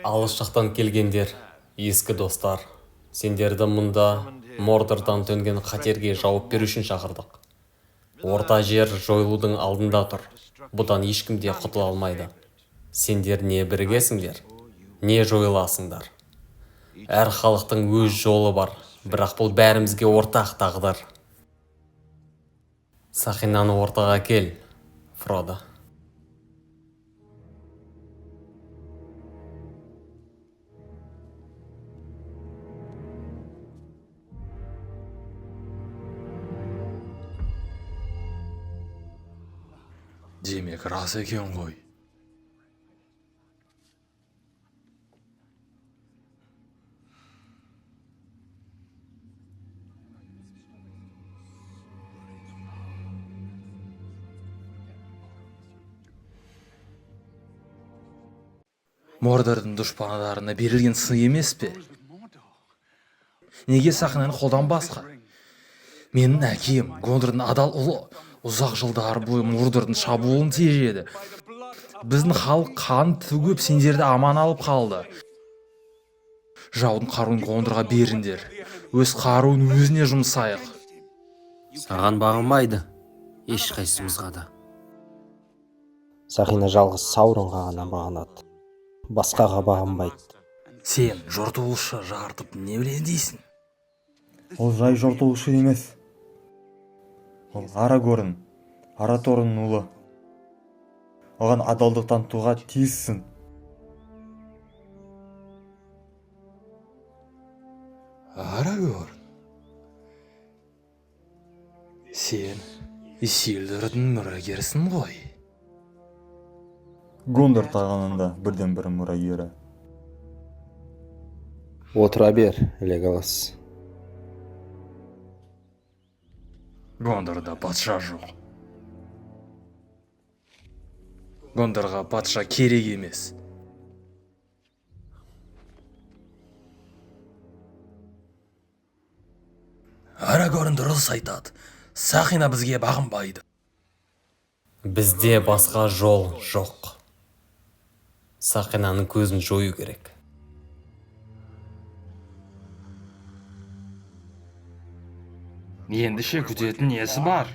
Алыс жақтан келгендер, ескі достар, сендерді мұнда Мордордан төнген қатерге жауап беру үшін шақырдық. Орта жер жойылудың алдында тұр. Бұдан ешкім де құтыла алмайды. Сендер не бірігесіңдер, не жойыласыңдар. Әр халықтың өз жолы бар, бірақ бұл бәрімізге ортақ тағдыр. Сақинаны ортаға кел, Фродо. Демек, рас екен ғой. Мордордың дұшпандарына берілген сый емес пе? Неге Сақинаны қолданбасқа? Менің әкем, Гондордың адал ұлы, ұзақ жылдар бойы Мордордың шабуылын тежеді. Біздің халық қан төгіп сендерді аман алып қалды. Жаудың қаруын Гондорға беріңдер. Өз қаруын өзіне жұмсайық. Саған бағынбайды, ешқайсымызға да. Сақина жалғыз Сауронға ғана бағынады. Басқаға бағынбайды. Сен жортуылшы жартып не біледі дейсің? Ол жай жортуылшы емес. Ол Арагорн, Араторның ұлы. Оған адалдық танытуға тиіссің. Арагорн. Сен Исилдурдың мұрагерісің ғой. Гондор тағанында бірден бір мұрагері. Отыра бер, Леголас. Гондорда патша жоқ. Гондорға патша керек емес. Арагорн дұрыс айтады. Сақина бізге бағынбайды. Бізде басқа жол жоқ. Сақинаның көзін жою керек. Ендіше күтетін несі бар?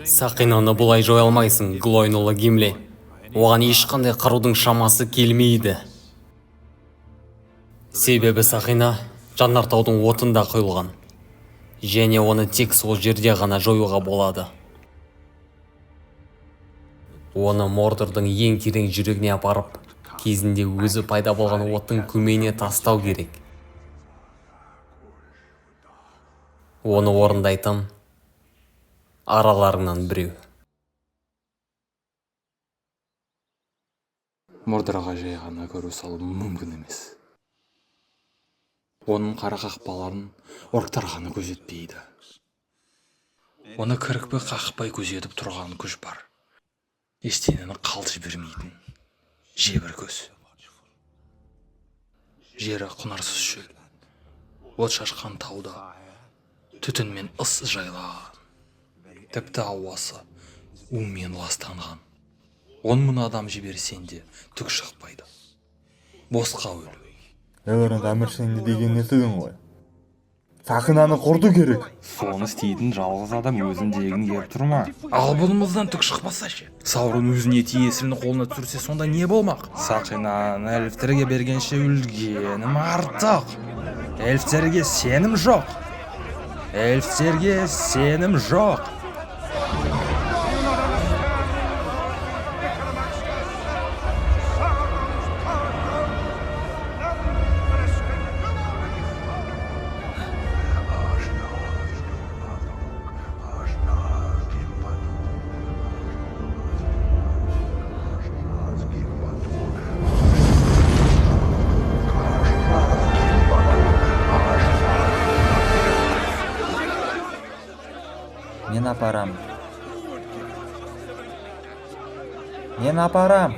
Сақинаны бұлай жоя алмайсың, Глойн ұлы Гимли. Оған ешқандай қарудың шамасы келмейді. Себебі Сақина Жаннартаудың отында құйылған. Және оны тек сол жерде ғана жоюға болады. Оны Мордордың ең терең жүрегіне апарып, кезінде өзі пайда болған оттың көмейіне тастау керек. Оны орындайтын араларыңнан біреу. Мордорға жай ғана көру салу мүмкін емес. Оның қара қақпаларын орктар ғана көзетпейді. Оны кірікпе қақпай көзетіп тұрған күш бар. Ештеңені қалт жібермейтін жебір көз. Жері құнарсыз шөл. От шашқан тауда түтін мен ыс жайлаған. Тіпті ауасы умен ластанған. 10 мың адам жіберсең де түк шықпайды. Босқа өлу. Элронд әміршіңді деген естідің ғой. Сақинаны құрту керек. Соны істейтін жалғыз адам өзін дегін еріп тұрма. Ал бұнымыздан түк шықпаса ше. Саурон өзіне тиесіліні қолына түсірсе сонда не болмақ? Сақинаны эльфтерге бергенше өлгенім артық. Эльфтерге сенім жоқ. Эльфтерге сенім жоқ. Мен апарам. Мен апарам.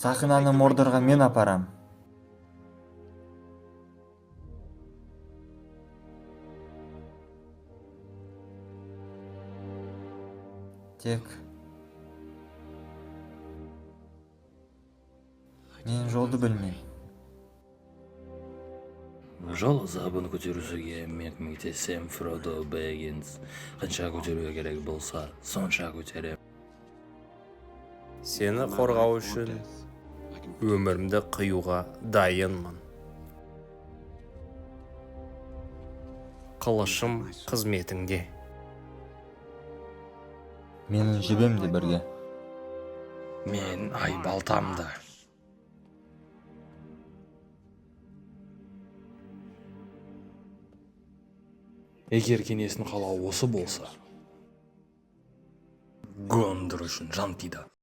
Сақинаны Мордорға мен апарам. Тек мен жолды білмеймін. Жол азабын көтерусіге мен көмектесем, Фродо Бэггинс. Қанша көтеруге керек болса, сонша көтерем. Сені қорғау үшін өмірімді қиюға дайынмын. Қылышым қызметіңде. Менің жебем де бірге. Мен айбалтамды. Егер кенесін қалау осы болса, Гондор үшін жан пида.